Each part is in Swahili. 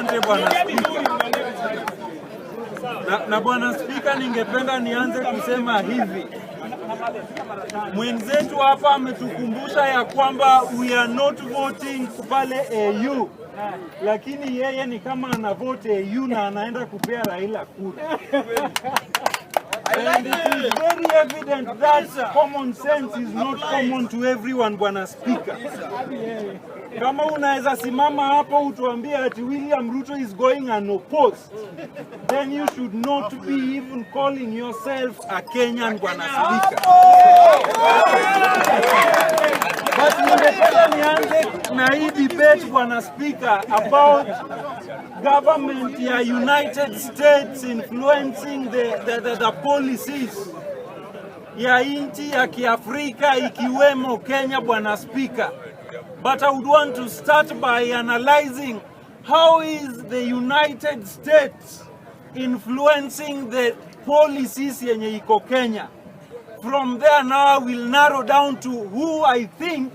Asante bwana Spika. Na bwana Spika, ningependa nianze kusema hivi. Mwenzetu hapa ametukumbusha ya kwamba we are not voting pale AU. Lakini yeye ni kama ana vote AU na anaenda kupea Raila kura. And it is very evident that common sense is not common to everyone, bwana Speaker. Kama unaweza simama hapo utuambie ati William Ruto is going unopposed, then you should not be even calling yourself a Kenyan, bwana Speaker. But ningependa nianze na hii debate, bwana Speaker, about government ya United States influencing the policies ya nchi ya Kiafrika ikiwemo Kenya, bwana Speaker. But I would want to start by analyzing how is the United States influencing the policies yenye iko Kenya. From there now I will narrow down to who I think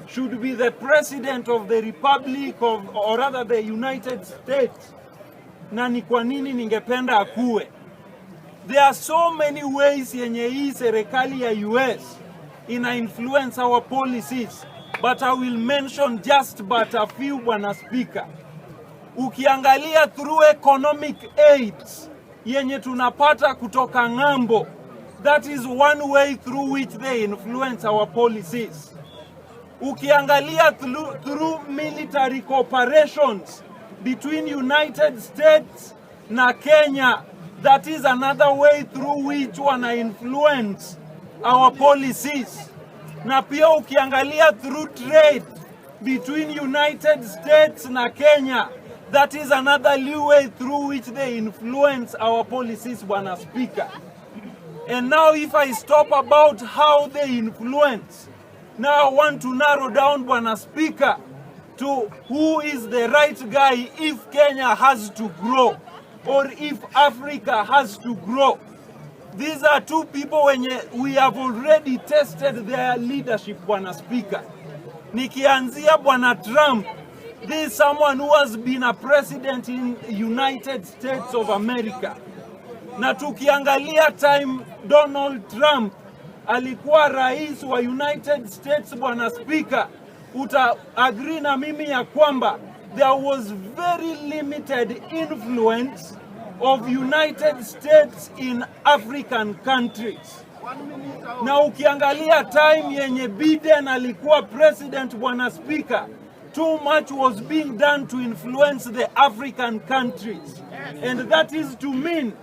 should be the president of the Republic of, or rather the United States. Na ni kwa nini ningependa akuwe. There are so many ways yenye hii serikali ya US ina influence our policies, but I will mention just but a few, bwana Speaker. Ukiangalia through economic aids yenye tunapata kutoka ng'ambo, that is one way through which they influence our policies. Ukiangalia through military cooperations between United States na Kenya, that is another way through which wana influence our policies. Na pia ukiangalia through trade between United States na Kenya, that is another way through which they influence our policies, bwana Speaker. And now if I stop about how they influence, now I want to narrow down, bwana Speaker, to who is the right guy if Kenya has to grow or if Africa has to grow. These are two people when we have already tested their leadership, bwana Speaker. Nikianzia bwana Trump, this is someone who has been a president in United States of America. Na tukiangalia time Donald Trump alikuwa rais wa United States, bwana Speaker, uta agree na mimi ya kwamba there was very limited influence of United States in African countries. Na ukiangalia time yenye Biden alikuwa president, bwana Speaker, too much was being done to influence the African countries. And that is to mean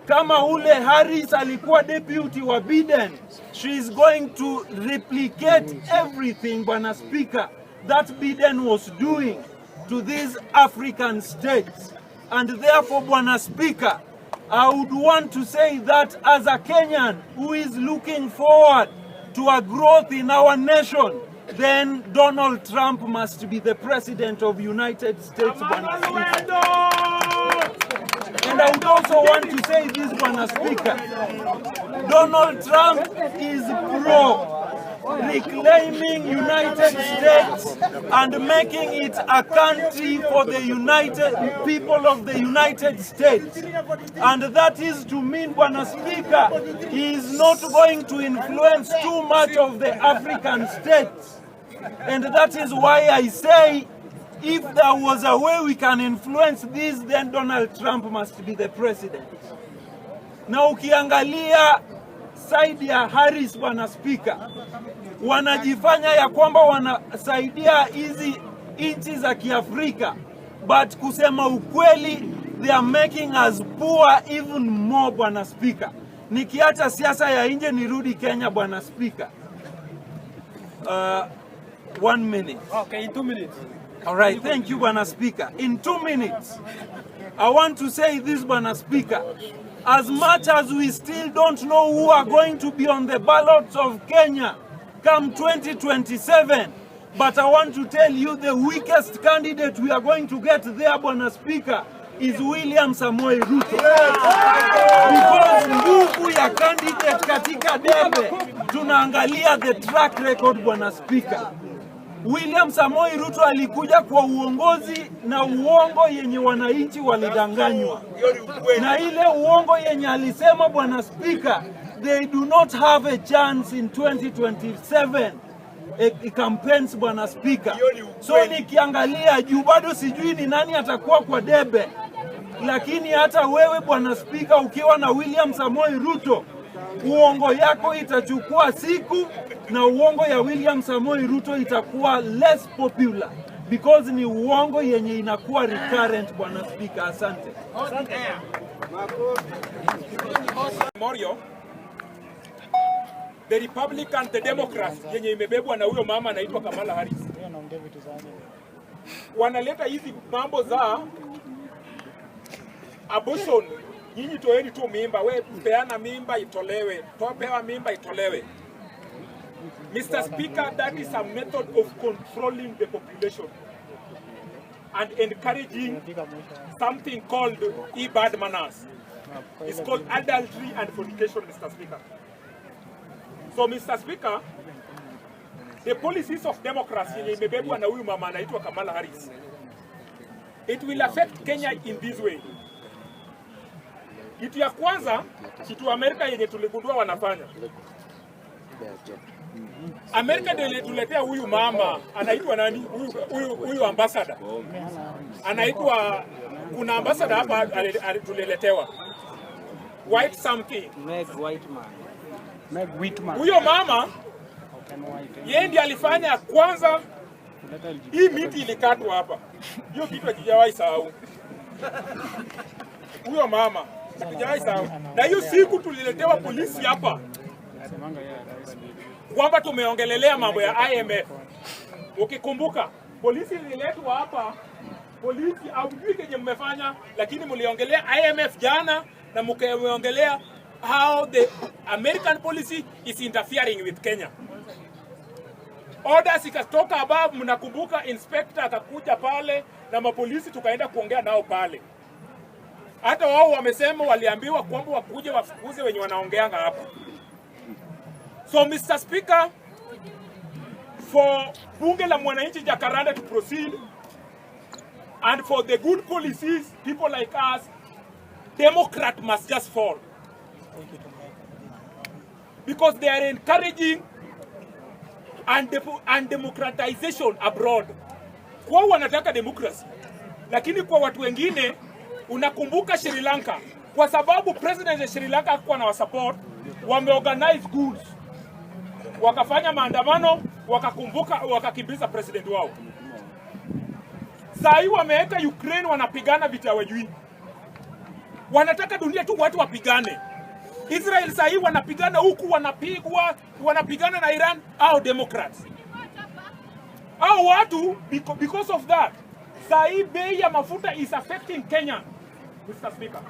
kama ule Harris alikuwa deputy wa Biden, she is going to replicate everything, bwana Speaker, that Biden was doing to these African states. And therefore, bwana Speaker, I would want to say that as a Kenyan who is looking forward to a growth in our nation, then Donald Trump must be the president of United States, bwana Speaker. And I would also want to say this, bwana Speaker. Donald Trump is reclaiming United States and making it a country for the United people of the United States. And that is to mean, bwana Speaker, he is not going to influence too much of the African states. And that is why I say, if there was a way we can influence this, then Donald Trump must be the president. Na ukiangalia side ya Harris, bwana Speaker, wanajifanya ya kwamba wanasaidia hizi nchi za Kiafrika, but kusema ukweli, they are making us poor even more, bwana Speaker. Nikiacha siasa ya nje nirudi Kenya, bwana Speaker. 1 minute. Okay, in 2 minutes. All right, thank you, bwana Speaker. In 2 minutes, I want to say this, bwana Speaker. As much as we still don't know who are going to be on the ballots of Kenya come 2027, but I want to tell you the weakest candidate we are going to get there, bwana Speaker, is William Samoei Ruto. Because nguvu ya candidate katika debe, tunaangalia the track record, bwana Speaker. William Samoei Ruto alikuja kwa uongozi na uongo yenye wananchi walidanganywa. Na ile uongo yenye alisema Bwana Speaker, they do not have a chance in 2027 campaigns Bwana Speaker. So nikiangalia juu bado sijui ni nani atakuwa kwa debe. Lakini hata wewe Bwana Speaker ukiwa na William Samoei Ruto, uongo yako itachukua siku na uongo ya William Samoei Ruto itakuwa less popular because ni uongo yenye inakuwa recurrent Bwana Speaker. Asante. Memorial, the Republican, the Democrats yenye imebebwa na huyo mama anaitwa Kamala Harris. Wanaleta hizi mambo za abortion. Nyinyi toeni tu mimba, we peana mimba itolewe, topewa mimba itolewe. Mr. Speaker, that is a method of controlling the population and encouraging something called bad manners. It's called adultery and fornication, Mr. Speaker. So, Mr. Speaker, the policies of democracy imebebwa na huyu mama anaitwa Kamala Harris. It will affect Kenya in this way. Kitu ya kwanza, kitu Amerika yenye tuligundua wanafanya. Amerika ndio tuletea huyu mama, anaitwa nani? Huyu ambassador. Anaitwa, kuna ambassador hapa tuliletewa. White something. Meg Whitman. Huyo mama, yeye ndiye alifanya kwanza, hii miti ilikatwa hapa. Hiyo kitu hakijawahi sahau. Huyo mama, hakijawahi sahau. Na hiyo siku tuliletewa polisi hapa. Kwamba tumeongelelea mambo ya IMF. Ukikumbuka, polisi ililetwa hapa, polisi haujui kenye mmefanya, lakini mliongelea IMF jana na mkaongelea how the American policy is interfering with Kenya. Orders ikatoka above, mnakumbuka inspector akakuja pale na mapolisi tukaenda kuongea nao pale. Hata wao wamesema waliambiwa kwamba wakuje wafukuze wenye wanaongeanga hapa. So Mr. Speaker, for bunge la mwananchi Jacaranda to proceed and for the good policies, people like us, Democrat must just fall. Because they are encouraging and democratization abroad. Kwa wanataka democracy. Lakini kwa watu wengine, unakumbuka Sri Lanka. Kwa sababu president ya Sri Lanka hakuwa na wasupport, wameorganize goods. Wakafanya maandamano, wakakimbiza president wao. Saa hii wameweka Ukraine wanapigana vita wajui. Wanataka dunia tu watu wapigane. Israel saa hii wanapigana huku, wanapigana na Iran au Democrats. Au watu, because of that, saa hii bei ya mafuta is affecting Kenya, Mr. Speaker.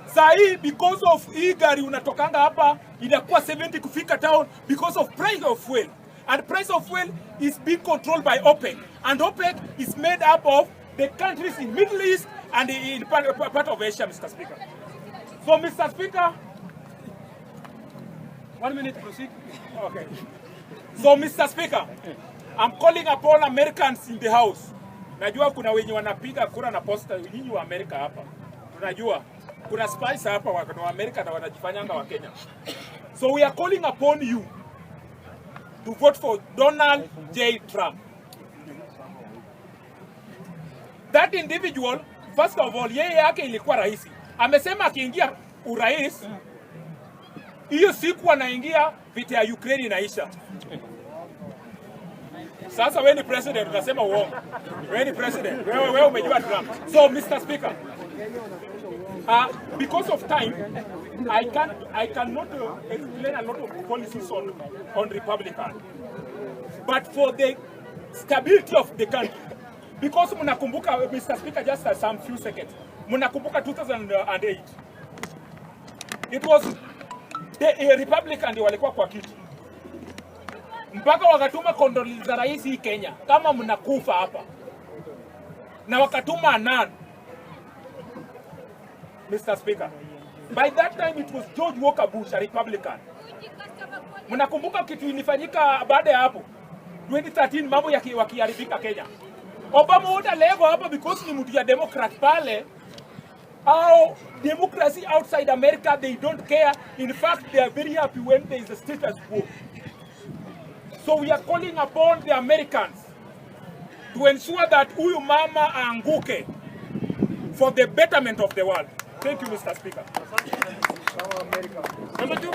Saa hii because of hii gari unatokanga hapa inakuwa 70 kufika town because of price of fuel. And price of fuel is being controlled by OPEC. And OPEC is made up of the countries in Middle East and in part of Asia, Mr. Speaker. So, Mr. Speaker, 1 minute to proceed. Okay. So, Mr. Speaker, I'm calling upon Americans in the House. Najua kuna wenye wanapiga kura na posta, nyinyi wa Amerika hapa. Tunajua kuna spies hapa wa Amerika na wanajifanyanga wa Kenya. So we are calling upon you to vote for Donald J. Trump. That individual, first of all, yeye yake ilikuwa rahisi. Amesema akiingia urais, hiyo siku anaingia vita ya Ukraine inaisha. Sasa wewe ni president, unasema uongo. Wewe ni president. Wewe umejua Trump. So Mr. Speaker, because of time, I cannot explain a lot of policies on Republican. But for the stability of the country, because mnakumbuka, Mr. Speaker, just some few seconds, mnakumbuka 2008, it was the Republican ndio walikuwa kwa kiti. Mpaka wakatuma kondoli za rais hii Kenya, kama mnakufa hapa. Na wakatuma Annan. Mr. Speaker, by that time it was George Walker Bush, a Republican. Mnakumbuka kitu ilifanyika baada ya hapo? 2013 mambo wakiharibika Kenya. Obama wote lego hapa because ni mtu ya Democrat pale. How democracy outside America, they don't care. In fact, they are very happy when there is a status quo. So we are calling upon the Americans to ensure that huyu mama aanguke for the betterment of the world. Thank you, Mr. Speaker. Number 2.